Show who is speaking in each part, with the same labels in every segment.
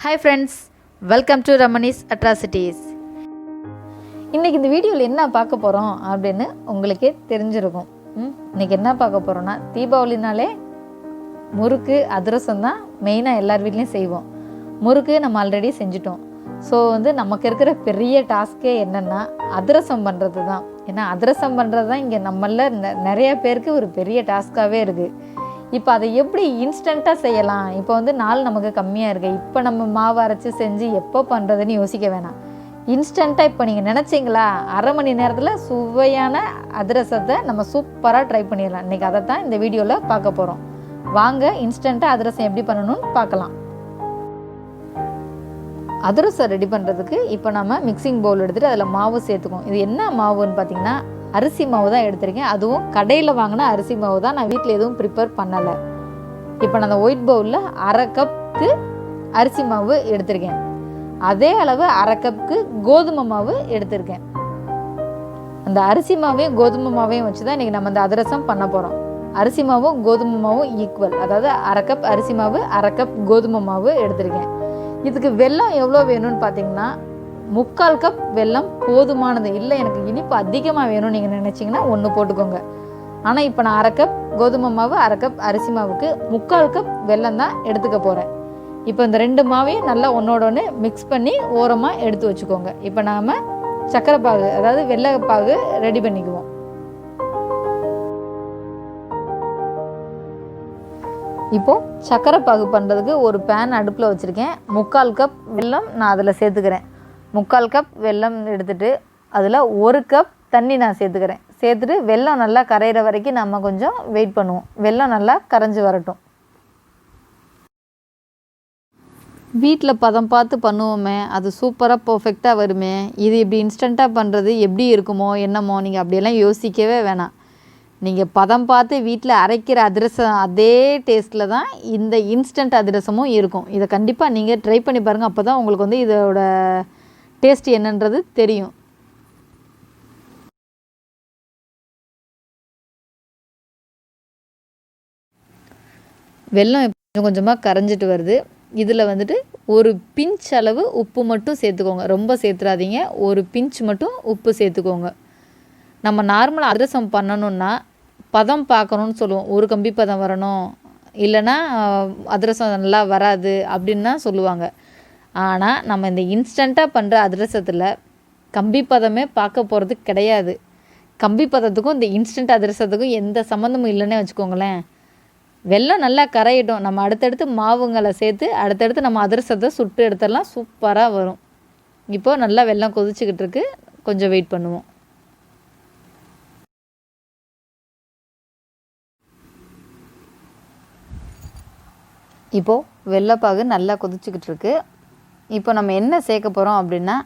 Speaker 1: Hi friends, welcome to RamAnis Atrocities. இன்றைக்கி இந்த வீடியோவில் என்ன பார்க்க போகிறோம் அப்படின்னு உங்களுக்கே தெரிஞ்சிருக்கும். இன்றைக்கி என்ன பார்க்க போகிறோன்னா, தீபாவளினாலே முறுக்கு அதிரசம் தான் மெயினாக எல்லார் வீட்லேயும் செய்வோம். முறுக்கு நம்ம ஆல்ரெடி செஞ்சிட்டோம். ஸோ நமக்கு இருக்கிற பெரிய டாஸ்க்கே என்னென்னா அதிரசம் பண்ணுறது தான். ஏன்னா அதிரசம் பண்ணுறது தான் இங்கே நம்மளில் நிறைய பேருக்கு ஒரு பெரிய டாஸ்க்காகவே இருக்குது. இப்போ அதை எப்படி இன்ஸ்டண்ட்டாக செய்யலாம்? இப்போ நாள் நமக்கு கம்மியாக இருக்குது, இப்போ நம்ம மாவு அரைச்சி செஞ்சு எப்போ பண்ணுறதுன்னு யோசிக்க வேணாம். இன்ஸ்டண்ட்டாக இப்போ நீங்கள் நினச்சிங்களா, அரை மணி நேரத்தில் சுவையான அதிரசத்தை நம்ம சூப்பராக ட்ரை பண்ணிடலாம். இன்றைக்கி அதை தான் இந்த வீடியோவில் பார்க்க போகிறோம். வாங்க இன்ஸ்டண்ட்டாக அதிரசம் எப்படி பண்ணணும்னு பார்க்கலாம். அதிரசம் ரெடி பண்ணுறதுக்கு இப்போ நம்ம மிக்சிங் பவுல் எடுத்துகிட்டு அதில் மாவு சேர்த்துக்குவோம். இது என்ன மாவுன்னு பார்த்தீங்கன்னா, அரிசி மாவு தான் எடுத்திருக்கேன். அதுவும் கடையில் வாங்கின அரிசி மாவு தான், நான் வீட்டில் எதுவும் ப்ரிப்பேர் பண்ணலை. இப்போ நான் அந்த ஒயிட் பவுலில் அரை கப்புக்கு அரிசி மாவு எடுத்திருக்கேன். அதே அளவு அரை கப்புக்கு கோதுமை மாவு எடுத்திருக்கேன். அந்த அரிசி மாவையும் கோதுமை மாவையும் வச்சு தான் இன்றைக்கி நம்ம அந்த அதிரசம் பண்ண போகிறோம். அரிசி மாவும் கோதுமை மாவும் ஈக்குவல், அதாவது அரை கப் அரிசி மாவு அரை கப் கோதுமை மாவு எடுத்திருக்கேன். இதுக்கு வெல்லம் எவ்வளோ வேணும்னு பார்த்தீங்கன்னா, 3/4 கப் வெல்லம் போதுமானது. இல்லை எனக்கு இனிப்பு அதிகமாக வேணும்னு நீங்கள் நினச்சிங்கன்னா 1 போட்டுக்கோங்க. ஆனால் இப்போ நான் அரை கப் கோதுமை மாவு அரை கப் அரிசி மாவுக்கு 3/4 கப் வெல்லம் தான் எடுத்துக்க போகிறேன். இப்போ இந்த 2 மாவையும் நல்லா ஒன்றோட ஒன்று மிக்ஸ் பண்ணி ஓரமாக எடுத்து வச்சுக்கோங்க. இப்போ நாம் சர்க்கரை பாகு, அதாவது வெள்ளை பாகு ரெடி பண்ணிக்குவோம். இப்போது சர்க்கரை பாகு பண்ணுறதுக்கு ஒரு பேன் அடுப்பில் வச்சுருக்கேன். 3/4 கப் வெல்லம் நான் அதில் சேர்த்துக்கிறேன். 3/4 கப் வெல்லம் எடுத்துகிட்டு அதில் 1 கப் தண்ணி நான் சேர்த்துக்கிறேன். சேர்த்துட்டு வெல்லம் நல்லா கரையிற வரைக்கும் நம்ம கொஞ்சம் வெயிட் பண்ணுவோம். வெல்லம் நல்லா கரைஞ்சி வரட்டும். வீட்டில் பதம் பார்த்து பண்ணுவோமே, அது சூப்பராக பர்ஃபெக்டாக வருமே. இது இப்படி இன்ஸ்டண்ட்டாக பண்ணுறது எப்படி இருக்குமோ என்னமோ, நீங்கள் அப்படியெல்லாம் யோசிக்கவே வேணாம். நீங்கள் பதம் பார்த்து வீட்டில் அரைக்கிற அதிரசம் அதே டேஸ்ட்டில் தான் இந்த இன்ஸ்டன்ட் அதிரசமும் இருக்கும். இதை கண்டிப்பாக நீங்கள் ட்ரை பண்ணி பாருங்கள். அப்போ தான் உங்களுக்கு இதோட டேஸ்ட் என்னன்றது தெரியும். வெல்லம் கொஞ்சம் கொஞ்சமாக கரைஞ்சிட்டு வருது. இதில் ஒரு பிஞ்ச் அளவு உப்பு மட்டும் சேர்த்துக்கோங்க. ரொம்ப சேர்த்துறாதீங்க, ஒரு பிஞ்ச் மட்டும் உப்பு சேர்த்துக்கோங்க. நம்ம நார்மலாக அதிரசம் பண்ணணுன்னா பதம் பார்க்கணுன்னு சொல்லுவோம். ஒரு கம்பி பதம் வரணும், இல்லைன்னா அதிரசம் நல்லா வராது அப்படின்னு தான் சொல்லுவாங்க. ஆனால் நம்ம இந்த இன்ஸ்டண்ட்டாக பண்ணுற அதிரசத்தில் கம்பி பதமே பார்க்க போகிறது கிடையாது. கம்பி பதத்துக்கும் இந்த இன்ஸ்டன்ட் அதிரசத்துக்கும் எந்த சம்மந்தமும் இல்லைன்னே வச்சுக்கோங்களேன். வெல்லம் நல்லா கரையிட்டோம், நம்ம அடுத்தடுத்து மாவுங்களை சேர்த்து அடுத்தடுத்து நம்ம அதிரசத்தை சுட்டு எடுத்துடலாம். சூப்பராக வரும். இப்போது நல்லா வெல்லம் கொதிச்சுக்கிட்டு இருக்கு, கொஞ்சம் வெயிட் பண்ணுவோம். இப்போது வெள்ளைப்பாகு நல்லா கொதிச்சுக்கிட்டு இருக்கு. இப்போ நம்ம என்ன சேர்க்க போகிறோம் அப்படின்னா,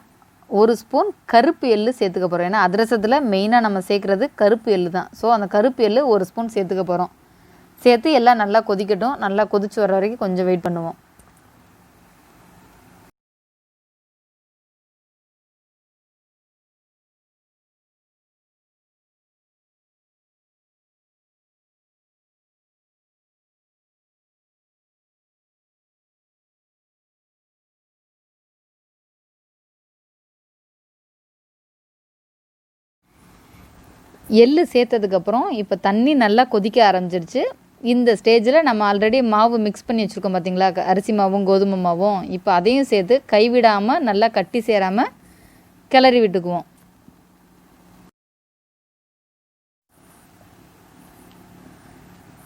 Speaker 1: 1 ஸ்பூன் கருப்பு எள்ளு சேர்த்துக்க போகிறோம். ஏன்னா அதிரசத்தில் மெயினாக நம்ம சேர்க்குறது கருப்பு எள்ளு தான். ஸோ அந்த கருப்பு எள்ளு 1 ஸ்பூன் சேர்த்துக்க போகிறோம். சேர்த்து எல்லாம் நல்லா கொதிக்கட்டும். நல்லா கொதிச்சு வர வரைக்கும் கொஞ்சம் வெயிட் பண்ணுவோம். எள்ளு சேர்த்ததுக்கப்புறம் இப்போ தண்ணி நல்லா கொதிக்க ஆரம்பிச்சிருச்சு. இந்த ஸ்டேஜில் நம்ம ஆல்ரெடி மாவு மிக்ஸ் பண்ணி வச்சுருக்கோம் பார்த்தீங்களா, அரிசி மாவும் கோதுமை மாவும். இப்போ அதையும் சேர்த்து கைவிடாமல் நல்லா கட்டி சேராமல் கிளறி விட்டுக்குவோம்.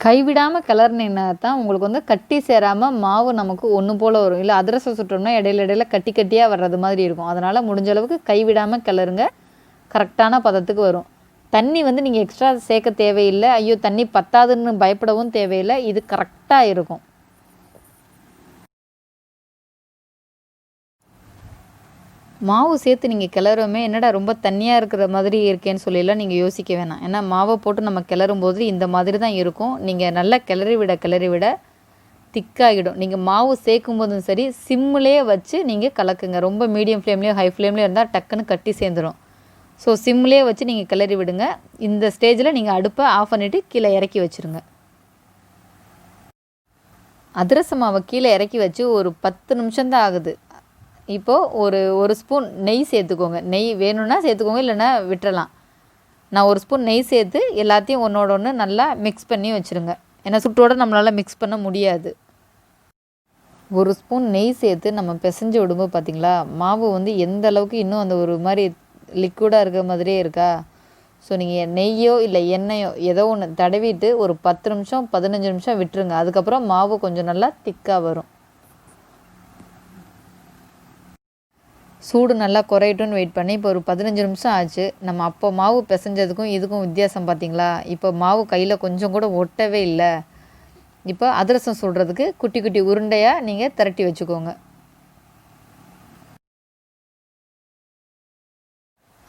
Speaker 1: கைவிடாமல் கிளறினீங்கன்னா தான் உங்களுக்கு கட்டி சேராமல் மாவு நமக்கு ஒன்று போல் வரும். இல்லை அதிரசம் சுட்டோம்னா இடையில கட்டி கட்டியாக வர்றது மாதிரி இருக்கும். அதனால் முடிஞ்ச அளவுக்கு கைவிடாமல் கிளறுங்க, கரெக்டான பதத்துக்கு வரும். தண்ணி நீங்கள் எக்ஸ்ட்ரா சேர்க்க தேவையில்லை. ஐயோ தண்ணி பத்தாதுன்னு பயப்படவும் தேவையில்லை. இது கரெக்டாக இருக்கும். மாவு சேர்த்து நீங்கள் கிளறுமே, என்னடா ரொம்ப தண்ணியாக இருக்கிற மாதிரி இருக்கேன்னு சொல்லிலாம் நீங்கள் யோசிக்க வேணாம். ஏன்னா மாவை போட்டு நம்ம கிளறும் போது இந்த மாதிரி தான் இருக்கும். நீங்கள் நல்லா கிளறி விட திக்காகிடும். நீங்கள் மாவு சேர்க்கும் போதும் சரி, சிம்மிலே வச்சு நீங்கள் கலக்குங்க. ரொம்ப மீடியம் ஃப்ளேம்லேயோ ஹை ஃப்ளேம்லேயோ இருந்தால் டக்குன்னு கட்டி சேர்ந்துடும். ஸோ சிம்லேயே வச்சு நீங்கள் கிளறி விடுங்க. இந்த ஸ்டேஜில் நீங்கள் அடுப்பை ஆஃப் பண்ணிவிட்டு கீழே இறக்கி வச்சுருங்க. அதிரச மாவை கீழே இறக்கி வச்சு ஒரு 10 நிமிஷம் தான் ஆகுது. இப்போது ஒரு ஸ்பூன் நெய் சேர்த்துக்கோங்க. நெய் வேணும்னா சேர்த்துக்கோங்க, இல்லைன்னா விட்டுறலாம். நான் ஒரு ஸ்பூன் நெய் சேர்த்து எல்லாத்தையும் ஒன்றோட ஒன்று நல்லா மிக்ஸ் பண்ணி வச்சுருங்க. ஏன்னா சுட்டோடு நம்மளால் மிக்ஸ் பண்ண முடியாது. ஒரு ஸ்பூன் நெய் சேர்த்து நம்ம பிசைஞ்சு விடும்போது பார்த்திங்களா, மாவு வந்து எந்த அளவுக்கு இன்னும் அந்த ஒரு மாதிரி லிக்விடாக இருக்கிற மாதிரியே இருக்கா. ஸோ நீங்கள் நெய்யோ இல்லை எண்ணெயோ ஏதோ ஒன்று தடவிட்டு ஒரு 10 நிமிஷம் 15 நிமிஷம் விட்டுருங்க. அதுக்கப்புறம் மாவு கொஞ்சம் நல்லா திக்காக வரும். சூடு நல்லா குறையட்டும்னு வெயிட் பண்ணி இப்போ ஒரு 15 நிமிஷம் ஆச்சு. நம்ம அப்போ மாவு பிசைஞ்சதுக்கும் இதுக்கும் வித்தியாசம் பார்த்திங்களா. இப்போ மாவு கையில் கொஞ்சம் கூட ஒட்டவே இல்லை. இப்போ அதிரசம் சுடுறதுக்கு குட்டி குட்டி உருண்டையாக நீங்கள் திரட்டி வச்சுக்கோங்க.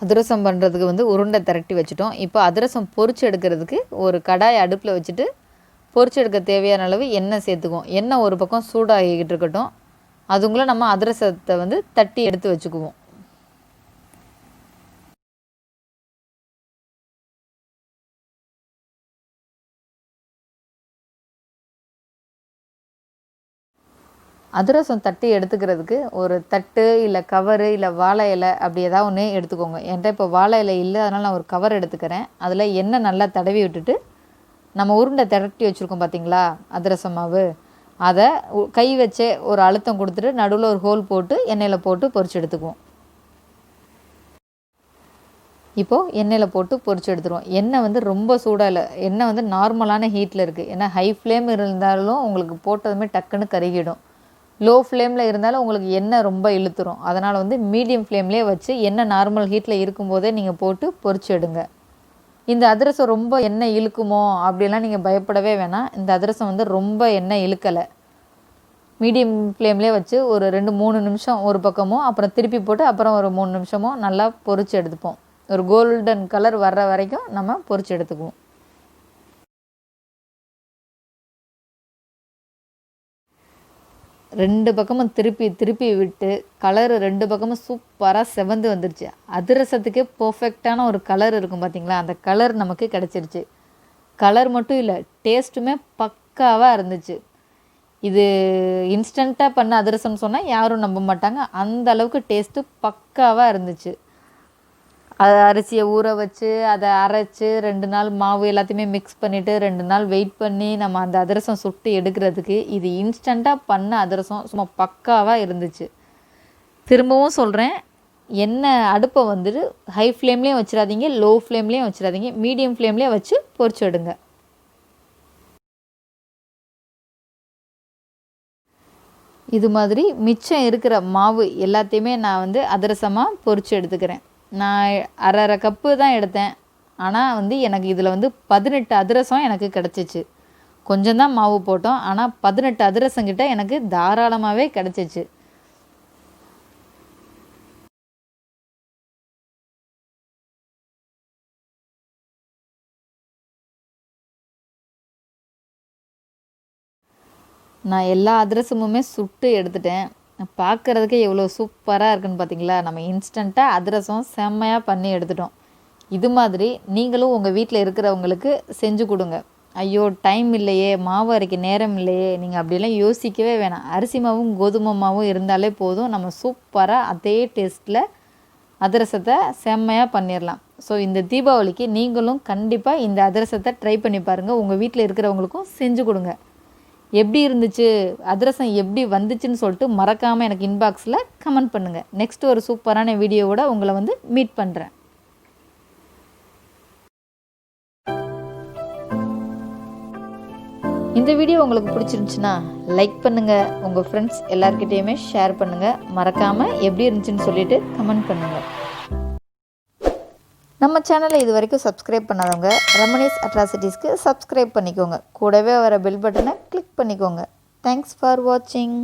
Speaker 1: அதிரசம் பண்ணுறதுக்கு வந்து உருண்டை திரட்டி வச்சுட்டோம். இப்போ அதிரசம் பொரிச்சு எடுக்கிறதுக்கு ஒரு கடாய் அடுப்பில் வச்சுட்டு பொரிச்சு எடுக்க தேவையான அளவு எண்ணெய் சேர்த்துக்குவோம். எண்ணெய் ஒரு பக்கம் சூடாகிக்கிட்டு இருக்கட்டும். அதுக்குள்ளே நம்ம அதிரசத்தை வந்து தட்டி எடுத்து வச்சுக்குவோம். அதிரசம் தட்டி எடுத்துக்கிறதுக்கு ஒரு தட்டு இல்லை கவரு இல்லை வாழை இலை அப்படி ஏதாவது ஒன்று எடுத்துக்கோங்க. என்கிட்ட இப்போ வாழை இலை இல்லை, அதனால் நான் ஒரு கவர் எடுத்துக்கிறேன். அதில் எண்ணெய் நல்லா தடவி விட்டுட்டு நம்ம உருண்டை திரட்டி வச்சுருக்கோம் பார்த்திங்களா அதிரசம் மாவு, அதை கை வச்சே ஒரு அழுத்தம் கொடுத்துட்டு நடுவில் ஒரு ஹோல் போட்டு எண்ணெயில் போட்டு பொரிச்சு எடுத்துக்குவோம். இப்போது எண்ணெயில் போட்டு பொரிச்சு எடுத்துருவோம். எண்ணெய் வந்து ரொம்ப சூடாக இல்லை, எண்ணெய் வந்து நார்மலான ஹீட்டில் இருக்குது. ஏன்னா ஹை ஃப்ளேம் இருந்தாலும் உங்களுக்கு போட்டதுமே டக்குன்னு கருகிடும். லோ ஃப்ளேமில் இருந்தாலும் உங்களுக்கு எண்ணெய் ரொம்ப இழுத்துரும். அதனால் வந்து மீடியம் ஃப்ளேம்லேயே வச்சு எண்ணெய் நார்மல் ஹீட்டில் இருக்கும்போதே நீங்கள் போட்டு பொரிச்சு எடுங்க. இந்த அதிரசம் ரொம்ப எண்ணெய் இழுக்குமோ அப்படிலாம் நீங்கள் பயப்படவே வேணாம். இந்த அதிரசம் வந்து ரொம்ப எண்ணெய் இழுக்கலை. மீடியம் ஃப்ளேம்லேயே வச்சு ஒரு 2-3 நிமிஷம் ஒரு பக்கமும், அப்புறம் திருப்பி போட்டு அப்புறம் ஒரு 3 நிமிஷமும் நல்லா பொரிச்சு எடுத்துப்போம். ஒரு கோல்டன் கலர் வர்ற வரைக்கும் நம்ம பொரிச்சு எடுத்துக்குவோம். ரெண்டு பக்கமும் திருப்பி திருப்பி விட்டு கலரு 2 பக்கமும் சூப்பராக செவந்து வந்துருச்சு. அதிரசத்துக்கே பர்ஃபெக்டான ஒரு கலர் இருக்கும் பார்த்திங்களா, அந்த கலர் நமக்கு கிடச்சிருச்சு. கலர் மட்டும் இல்லை, டேஸ்ட்டுமே பக்காவாக இருந்துச்சு. இது இன்ஸ்டண்ட்டாக பண்ண அதிரசம் சொன்னால் யாரும் நம்ப மாட்டாங்க. அந்த அளவுக்கு டேஸ்ட்டு பக்காவாக இருந்துச்சு. அதை அரிசியை ஊற வச்சு அதை அரைச்சி 2 நாள் மாவு எல்லாத்தையுமே மிக்ஸ் பண்ணிவிட்டு 2 நாள் வெயிட் பண்ணி நம்ம அந்த அதிரசம் சுட்டு எடுக்கிறதுக்கு இது இன்ஸ்டண்ட்டாக பண்ண அதிரசம் சும்மா பக்காவாக இருந்துச்சு. திரும்பவும் சொல்கிறேன், எண்ணெய் அடுப்பை வந்துட்டு ஹை ஃப்ளேம்லேயும் வச்சிடாதீங்க, லோ ஃப்ளேம்லேயும் வச்சிடாதீங்க, மீடியம் ஃப்ளேம்லேயே வச்சு பொரிச்சு எடுங்க. இது மாதிரி மிச்சம் இருக்கிற மாவு எல்லாத்தையுமே நான் வந்து அதிரசமாக பொரிச்சு எடுத்துக்கிறேன். நான் அரை கப்பு தான் எடுத்தேன். ஆனால் வந்து எனக்கு இதில் வந்து 18 அதிரசம் எனக்கு கிடச்சிச்சு. கொஞ்சம் தான் மாவு போட்டோம், ஆனால் 18 அதிரசம் கிட்ட எனக்கு தாராளமாகவே கிடச்சிச்சு. நான் எல்லா அதிரசமுமே சுட்டு எடுத்துட்டேன். பார்க்குறதுக்கே எவ்வளோ சூப்பராக இருக்குன்னு பார்த்தீங்களா. நம்ம இன்ஸ்டண்ட்டாக அதிரசம் செம்மையாக பண்ணி எடுத்துட்டோம். இது மாதிரி நீங்களும் உங்கள் வீட்டில் இருக்கிறவங்களுக்கு செஞ்சு கொடுங்க. ஐயோ டைம் இல்லையே, மாவு அரைக்க நேரம் இல்லையே, நீங்கள் அப்படிலாம் யோசிக்கவே வேணாம். அரிசி மாவும் கோதுமை மாவும் இருந்தாலே போதும், நம்ம சூப்பராக அதே டேஸ்ட்டில் அதிரசத்தை செம்மையாக பண்ணிடலாம். ஸோ இந்த தீபாவளிக்கு நீங்களும் கண்டிப்பாக இந்த அதிரசத்தை ட்ரை பண்ணி பாருங்கள். உங்கள் வீட்டில் இருக்கிறவங்களுக்கும் செஞ்சு கொடுங்க. எப்படி இருந்துச்சு, அதிரசம் எப்படி வந்துச்சுன்னு சொல்லிட்டு மறக்காமல் எனக்கு இன்பாக்ஸில் கமெண்ட் பண்ணுங்கள். நெக்ஸ்ட் ஒரு சூப்பரான வீடியோவோட உங்களை வந்து மீட் பண்ணுறேன். இந்த வீடியோ உங்களுக்கு பிடிச்சிருந்துச்சுன்னா லைக் பண்ணுங்கள், உங்கள் ஃப்ரெண்ட்ஸ் எல்லாருக்கிட்டேயுமே ஷேர் பண்ணுங்கள். மறக்காமல் எப்படி இருந்துச்சுன்னு சொல்லிட்டு கமெண்ட் பண்ணுங்கள். நம்ம சேனலை இது வரைக்கும் சப்ஸ்கிரைப் பண்ணாதவங்க ரமணிஸ் அட்ராசிட்டிஸ்க்கு சப்ஸ்கிரைப் பண்ணிக்கோங்க. கூடவே வர பெல் பட்டனை கிளிக் பண்ணிக்கோங்க. தேங்க்ஸ் ஃபார் வாட்சிங்.